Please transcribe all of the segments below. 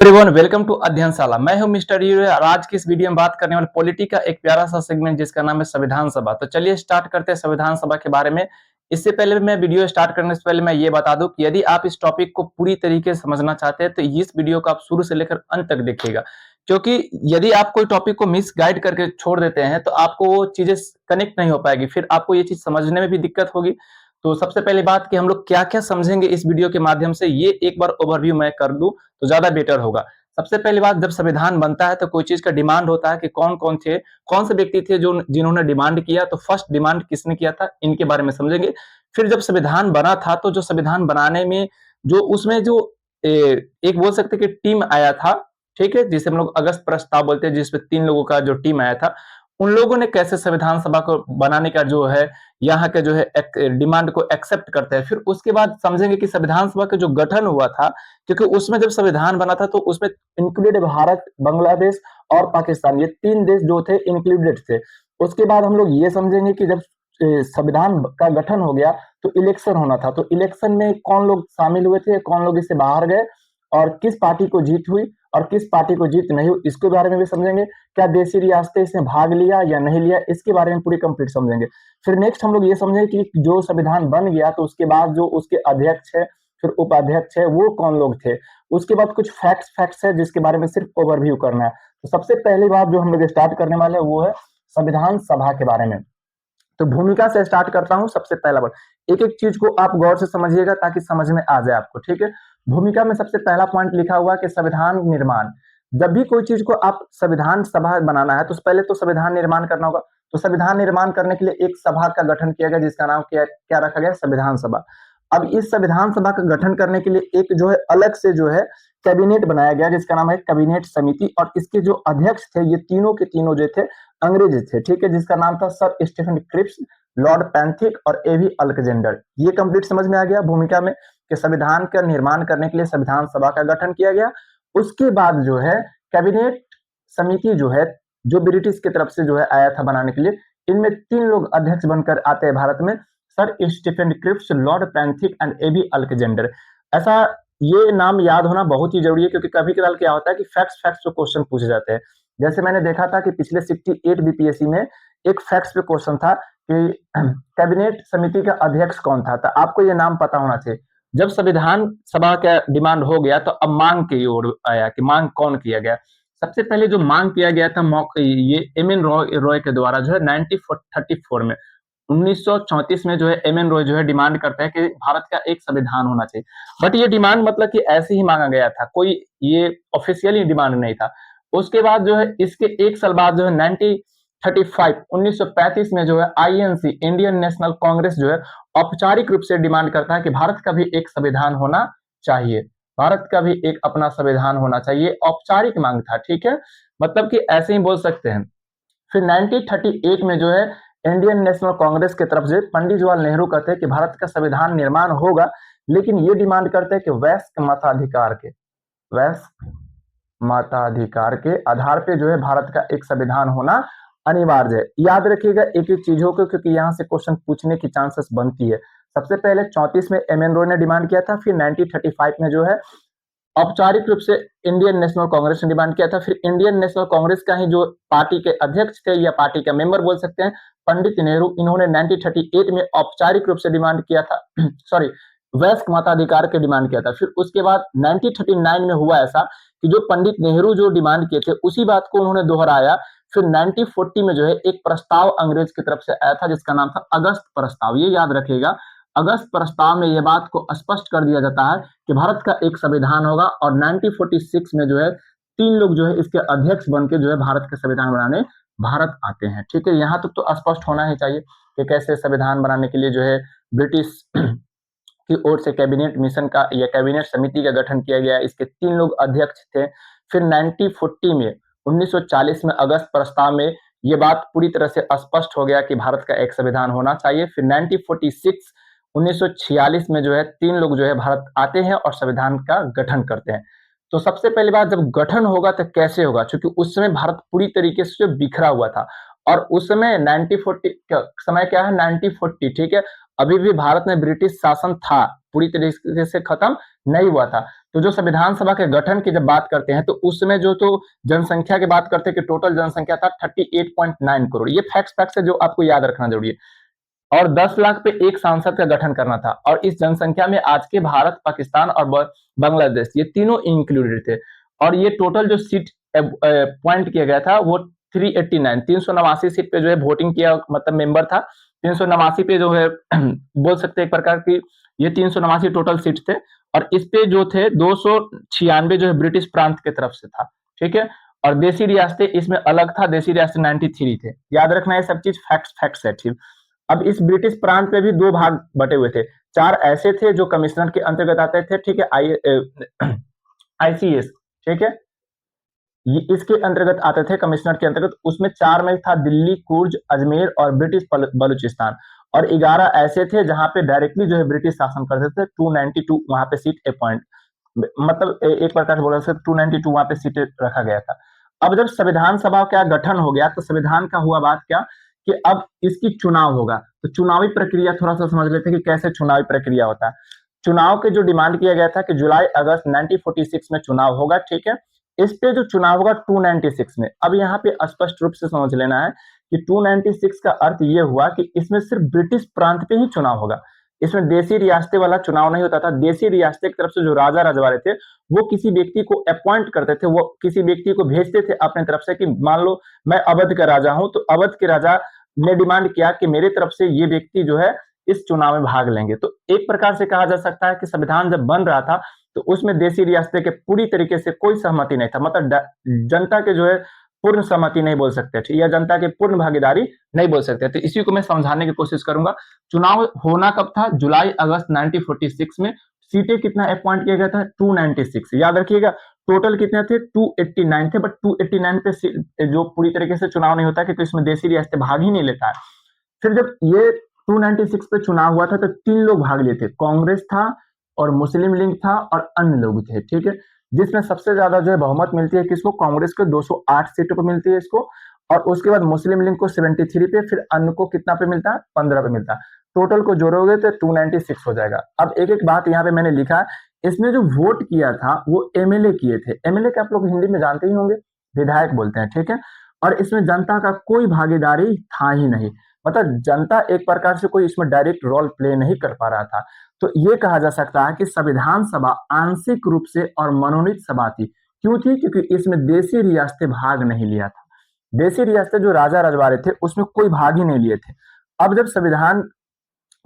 Everyone welcome to अध्ययनशाला। मैं हूं mister euro और आज की इस वीडियो में बात करने वाले पॉलिटी का एक प्यारा सा सेगमेंट जिसका नाम है संविधान सभा। तो चलिए स्टार्ट करते हैं संविधान सभा के बारे में। इससे पहले मैं वीडियो स्टार्ट करने से पहले मैं ये बता दूं कि यदि आप इस टॉपिक को पूरी तरीके से समझना चाहते हैं तो इस वीडियो को आप शुरू से लेकर अंत तक देखिएगा, क्योंकि यदि आप कोई टॉपिक को मिस गाइड करके छोड़ देते हैं तो आपको वो चीजें कनेक्ट नहीं हो पाएगी, फिर आपको ये चीज समझने में भी दिक्कत होगी। तो सबसे पहली बात कि हम लोग क्या क्या समझेंगे इस वीडियो के माध्यम से, ये एक बार ओवरव्यू मैं कर दूं तो ज्यादा बेटर होगा। सबसे पहली बात, जब संविधान बनता है तो कोई चीज का डिमांड होता है कि कौन कौन थे, कौन से व्यक्ति थे जो जिन्होंने डिमांड किया, तो फर्स्ट डिमांड किसने किया था, इनके बारे में समझेंगे। फिर जब संविधान बना था तो जो संविधान बनाने में जो उसमें जो एक बोल सकते कि टीम आया था, ठीक है, जिसे हम लोग अगस्त प्रस्ताव बोलते हैं, जिसमें 3 लोगों का जो टीम आया था, उन लोगों ने कैसे संविधान सभा को बनाने का जो है यहाँ के जो है डिमांड को एक्सेप्ट करते हैं। फिर उसके बाद समझेंगे कि संविधान सभा का जो गठन हुआ था, क्योंकि उसमें जब संविधान बना था तो उसमें इंक्लूडेड भारत, बांग्लादेश और पाकिस्तान, ये 3 देश जो थे इंक्लूडेड थे। उसके बाद हम लोग ये समझेंगे कि जब संविधान का गठन हो गया तो इलेक्शन होना था, तो इलेक्शन में कौन लोग शामिल हुए थे, कौन लोग इससे बाहर गए और किस पार्टी को जीत हुई और किस पार्टी को जीत नहीं हुई, इसके बारे में भी समझेंगे। क्या देशी रियासतें इसमें भाग लिया या नहीं लिया, इसके बारे में पूरी कंप्लीट समझेंगे। फिर नेक्स्ट हम लोग ये समझेंगे कि जो संविधान बन गया तो उसके बाद जो उसके अध्यक्ष है, फिर उपाध्यक्ष है, वो कौन लोग थे। उसके बाद कुछ फैक्ट्स है जिसके बारे में सिर्फ ओवरव्यू करना है। तो सबसे पहली बात जो हम लोग स्टार्ट करने वाले हैं वो है संविधान सभा के बारे में। तो भूमिका से स्टार्ट करता हूं। सबसे पहला वर्ड, एक एक चीज को आप गौर से समझिएगा ताकि समझ में आ जाए आपको, ठीक है। भूमिका में सबसे पहला पॉइंट लिखा हुआ कि संविधान निर्माण। जब भी कोई चीज को आप संविधान सभा बनाना है तो पहले तो संविधान निर्माण करना होगा। तो संविधान निर्माण करने के लिए एक सभा का गठन किया गया जिसका नाम क्या क्या रखा गया, संविधान सभा। अब इस संविधान सभा का गठन करने के लिए एक जो है अलग से जो है कैबिनेट बनाया गया जिसका नाम है कैबिनेट समिति, और इसके जो अध्यक्ष थे ये तीनों के तीनों जो थे अंग्रेज थे, ठीक है, जिसका नाम था sir Stephen Cripps, Lord Pethick और एवी अलेक्जेंडर। ये कंप्लीट समझ में आ गया भूमिका में कि संविधान का निर्माण करने के लिए संविधान सभा का गठन किया गया। उसके बाद जो है कैबिनेट समिति जो है, जो ब्रिटिश की तरफ से जो है आया था बनाने के लिए, इनमें 3 लोग अध्यक्ष बनकर आते हैं भारत में, sir Stephen Cripps, Lord Pethick and A V Alexander. ऐसा ये नाम याद होना बहुत ही जरूरी है, क्योंकि कभी कभार क्या होता है कि फैक्ट्स फैक्ट्स पे क्वेश्चन पूछे जाते हैं। जैसे मैंने देखा था कि पिछले 68 बीपीएससी में एक फैक्ट्स पे क्वेश्चन था कि कैबिनेट समिति का अध्यक्ष कौन था, तो आपको ये नाम पता होना चाहिए। जब संविधान सभा का डिमांड हो गया तो अब मांग की ओर आया कि मांग कौन किया गया। सबसे पहले जो मांग किया गया था ये एम एन रॉय के द्वारा जो है 1934 में, 1934 में जो है एम एन रॉय जो है डिमांड करता है कि भारत का एक संविधान होना चाहिए। बट ये डिमांड मतलब कि ऐसे ही मांगा गया था, कोई ये ऑफिशियली डिमांड नहीं था। उसके बाद जो है इसके एक साल बाद जो है 1935 में जो है आईएनसी, इंडियन नेशनल कांग्रेस जो है औपचारिक रूप से डिमांड करता है कि भारत का भी एक संविधान होना चाहिए, भारत का भी एक अपना संविधान होना चाहिए। औपचारिक मांग था, ठीक है, मतलब कि ऐसे ही बोल सकते हैं। फिर 1938 में जो है इंडियन नेशनल कांग्रेस की तरफ से पंडित जवाहरलाल नेहरू कहते हैं कि भारत का संविधान निर्माण होगा, लेकिन ये डिमांड करते हैं कि वयस्क मताधिकार के आधार पे जो है भारत का एक संविधान होना अनिवार्य है। याद रखिएगा एक एक चीजों को, क्योंकि यहाँ से क्वेश्चन पूछने की चांसेस बनती है। सबसे पहले 34 में एम एन रॉय ने डिमांड किया था, फिर 1935 में जो है औपचारिक रूप से इंडियन नेशनल कांग्रेस ने डिमांड किया था। फिर इंडियन नेशनल कांग्रेस का ही जो पार्टी के अध्यक्ष थे या पार्टी का मेंबर बोल सकते हैं, पंडित नेहरू, इन्होंने 1938 में औपचारिक रूप से डिमांड किया था सॉरी, वयस्क मताधिकार के डिमांड किया था। फिर उसके बाद 1939 में हुआ ऐसा कि जो पंडित नेहरू जो डिमांड किए थे उसी बात को उन्होंने दोहराया। फिर 1940 में जो है एक प्रस्ताव अंग्रेज की तरफ से आया था जिसका नाम था अगस्त प्रस्ताव। ये याद रखिएगा, अगस्त प्रस्ताव में यह बात को स्पष्ट कर दिया जाता है कि भारत का एक संविधान होगा, और 1946 में जो है 3 लोग जो है इसके अध्यक्ष बनकर जो है भारत का संविधान बनाने भारत आते हैं, ठीक है। यहाँ तक तो स्पष्ट होना ही चाहिए कि कैसे संविधान बनाने के लिए जो है ब्रिटिश की ओर से कैबिनेट मिशन का या कैबिनेट समिति का गठन किया गया। इसके 3 लोग अध्यक्ष थे। फिर 1940 में 1940 में अगस्त प्रस्ताव में ये बात पूरी तरह से स्पष्ट हो गया कि भारत का एक संविधान होना चाहिए। फिर 1946 में जो है 3 लोग जो है भारत आते हैं और संविधान का गठन करते हैं। तो सबसे पहली बात, जब गठन होगा तो कैसे होगा, क्योंकि उस समय भारत पूरी तरीके से बिखरा हुआ था, और उस समय 1940 समय क्या है 1940, ठीक है, अभी भी भारत में ब्रिटिश शासन था, पूरी तरीके से खत्म नहीं हुआ था। तो जो संविधान सभा के गठन की जब बात करते हैं तो उसमें जो तो जनसंख्या की बात करते हैं कि टोटल जनसंख्या था 38.9 करोड़। ये फैक्ट है जो आपको याद रखना जरूरी है। और 10 लाख पे एक सांसद का गठन करना था और इस जनसंख्या में आज के भारत, पाकिस्तान और बांग्लादेश ये तीनों इंक्लूडेड थे। और ये टोटल जो सीट पॉइंट किया गया था वो 389 सीट पे जो है वोटिंग किया, मतलब मेंबर था 389 पे जो है बोल सकते हैं एक प्रकार की ये 389 टोटल सीट थे। और इस पे जो थे 296 जो है ब्रिटिश प्रांत की तरफ से था, ठीक है। और देसी रियासतें इसमें अलग था, देसी रियासतें 93 थे। याद रखना ये सब चीज फैक्ट्स है, ठीक। अब इस ब्रिटिश प्रांत में भी दो भाग बटे हुए थे। 4 ऐसे थे जो कमिश्नर के अंतर्गत आते थे, ठीक है, आईसीएस, ठीक है, ये इसके अंतर्गत आते थे कमिश्नर के अंतर्गत। उसमें 4 में था दिल्ली, कुर्ज, अजमेर और ब्रिटिश बलूचिस्तान। और 11 ऐसे थे जहां पे डायरेक्टली जो है ब्रिटिश शासन करते थे। 292 वहां पे सीट अपॉइंट, मतलब एक प्रकार से बोला 292 वहां पे सीट रखा गया था। अब जब संविधान सभा का गठन हो गया तो संविधान का हुआ बात क्या कि अब इसकी चुनाव होगा। तो चुनावी प्रक्रिया थोड़ा सा समझ लेते हैं कि कैसे चुनावी प्रक्रिया होता है। चुनाव के जो डिमांड किया गया था कि जुलाई अगस्त 1946 में चुनाव होगा, ठीक है। इस पे जो चुनाव होगा 296 में। अब यहाँ पे स्पष्ट रूप से समझ लेना है कि 296 का अर्थ ये हुआ कि इसमें सिर्फ ब्रिटिश प्रांत पे ही चुनाव होगा। इसमें देसी रियासतें वाला चुनाव नहीं होता था। देसी रियासतें की तरफ से जो राजा रजवाड़े थे वो किसी व्यक्ति को अपॉइंट करते थे, वो किसी व्यक्ति को भेजते थे अपने तरफ से कि मान लो मैं अवध का राजा हूं, तो अवध के राजा ने डिमांड किया कि मेरे तरफ से ये व्यक्ति जो है इस चुनाव में भाग लेंगे। तो एक प्रकार से कहा जा सकता है कि संविधान जब बन रहा था तो उसमें देसी रियासतें के पूरी तरीके से कोई सहमति नहीं था, मतलब जनता के जो है पूर्ण सहमति नहीं बोल सकते थे या जनता के पूर्ण भागीदारी नहीं बोल सकते थे। इसी को मैं समझाने की कोशिश करूंगा। चुनाव होना कब था? जुलाई अगस्त 1946 में। सीटें कितना अपॉइंट किया गया था? 296। याद रखिएगा टोटल कितने थे? 289 थे, बट 289 पे जो पूरी तरीके से चुनाव नहीं होता क्योंकि इसमें देसी रियासतें भाग ही नहीं लेता है। फिर जब ये 296 पे चुनाव हुआ था तो 3 लोग भाग लिए थे, कांग्रेस था और मुस्लिम लीग था और अन्य लोग थे, ठीक है। जिसमें सबसे ज्यादा जो है बहुमत मिलती है किसको? कांग्रेस को 208 सीटों पर मिलती है इसको। और उसके बाद मुस्लिम लीग को 73 पे, फिर अन्य को कितना पे मिलता है? 15 पे मिलता है। टोटल को जोड़ोगे तो 296 हो जाएगा। अब एक एक बात यहाँ पे मैंने लिखा, इसमें जो वोट किया था वो एमएलए किए थे। एमएलए के आप लोग हिंदी में जानते ही होंगे, विधायक बोलते हैं, ठीक है। और इसमें जनता का कोई भागीदारी था ही नहीं, मतलब जनता एक प्रकार से कोई इसमें डायरेक्ट रोल प्ले नहीं कर पा रहा था। तो ये कहा जा सकता है कि संविधान सभा आंशिक रूप से और मनोनीत सभा थी। क्यों थी? क्योंकि इसमें देसी रियासतें भाग नहीं लिया था। देसी रियासतें जो राजा रजवाड़े थे उसमें कोई भाग ही नहीं लिए थे। अब जब संविधान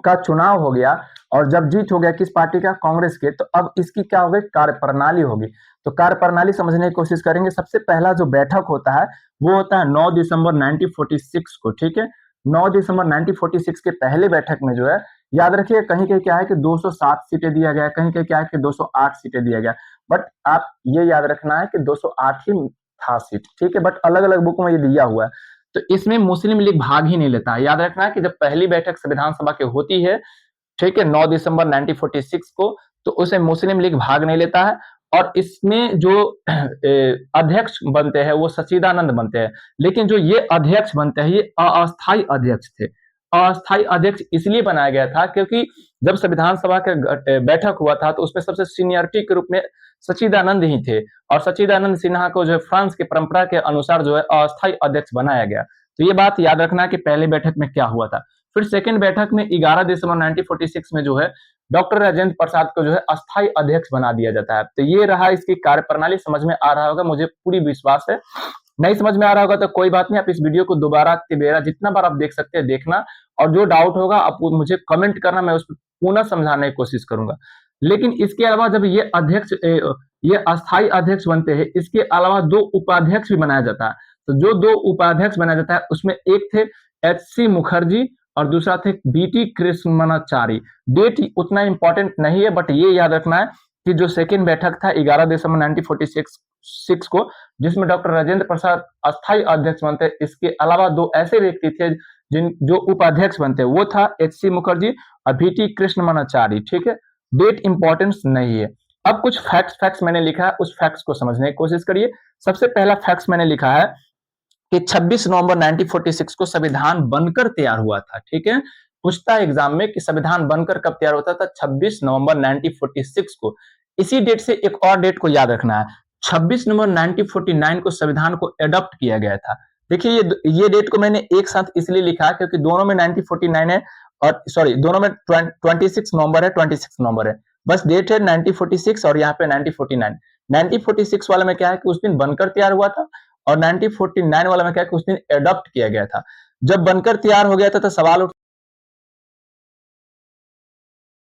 का चुनाव हो गया और जब जीत हो गया किस पार्टी का? कांग्रेस के, तो अब इसकी क्या हो गई? कार्यप्रणाली होगी। तो कार्यप्रणाली समझने की कोशिश करेंगे। सबसे पहला जो बैठक होता है वो होता है 9 दिसंबर 1946 को, ठीक है। 9 दिसंबर 1946 के पहले बैठक में जो है, याद रखिए कहीं कहीं क्या है कि 207 सीटें दिया गया, कहीं कहीं क्या है कि 208 सीटें दिया गया। बट आप ये याद रखना है कि 208 ही था सीट, ठीक है। बट अलग अलग बुक में ये दिया हुआ है। तो इसमें मुस्लिम लीग भाग ही नहीं लेता है। याद रखना है कि जब पहली बैठक संविधान सभा की होती है, ठीक है, 9 दिसंबर 1946 को, तो उसे मुस्लिम लीग भाग नहीं लेता है। और इसमें जो अध्यक्ष बनते हैं वो सच्चिदानंद बनते हैं। लेकिन जो ये अध्यक्ष बनते हैं ये अस्थायी अध्यक्ष थे। अस्थायी अध्यक्ष इसलिए बनाया गया था क्योंकि जब संविधान सभा का बैठक हुआ था तो उसमें सबसे सीनियरिटी के रूप में सच्चिदानंद ही थे। और सच्चिदानंद सिन्हा को जो है फ्रांस की परंपरा के अनुसार जो है अस्थायी अध्यक्ष बनाया गया। तो ये बात याद रखना कि पहले बैठक में क्या हुआ था। फिर सेकंड बैठक में 11 दिसंबर 1946 में जो है डॉक्टर राजेंद्र प्रसाद को जो है अस्थायी अध्यक्ष बना दिया जाता है। तो ये रहा इसकी कार्यप्रणाली। समझ में आ रहा होगा, मुझे पूरी विश्वास है। नहीं समझ में आ रहा होगा तो कोई बात नहीं, आप इस वीडियो को दोबारा तिबेरा जितना बार आप देख सकते हैं देखना, और जो डाउट होगा आप मुझे कमेंट करना, मैं उस पर पुनः समझाने की कोशिश करूंगा। लेकिन इसके अलावा जब ये अध्यक्ष ये अस्थायी अध्यक्ष बनते हैं, इसके अलावा 2 उपाध्यक्ष भी बनाया जाता है। तो जो 2 उपाध्यक्ष बनाया जाता है उसमें एक थे एच.सी. मुखर्जी और दूसरा थे बी.टी. कृष्णमाचारी। डेट उतना इंपॉर्टेंट नहीं है, बट ये याद रखना है कि जो सेकेंड बैठक था 11 दिसंबर 1946 को, जिसमें डॉक्टर राजेंद्र प्रसाद अस्थायी अध्यक्ष बनते, इसके अलावा 2 ऐसे व्यक्ति थे जो उपाध्यक्ष बनते, वो था एच.सी. मुखर्जी और बी.टी. कृष्णमाचारी, ठीक है। डेट इंपॉर्टेंस नहीं है। अब कुछ फैक्ट्स मैंने लिखा है, उस फैक्ट्स को समझने की कोशिश करिए। सबसे पहला फैक्ट्स मैंने लिखा है कि 26 नवंबर 1946 को संविधान बनकर तैयार हुआ था, ठीक है। पूछता है एग्जाम में कि संविधान बनकर कब तैयार होता था, 26 नवंबर 1946 को। इसी डेट से एक और डेट को याद रखना है, 26 नवंबर 1949 को संविधान को एडॉप्ट किया गया था। देखिए ये डेट को मैंने एक साथ इसलिए लिखा क्योंकि दोनों में 1949 है, और सॉरी दोनों में 26 नवंबर है, 26 नवंबर है, बस डेट है 1946 और यहाँ पे 1949। 1946 वाला में क्या है कि उस दिन बनकर तैयार हुआ था, और 1949 वाला में क्या है कि उस दिन एडॉप्ट किया गया था। जब बनकर तैयार हो गया था तो सवाल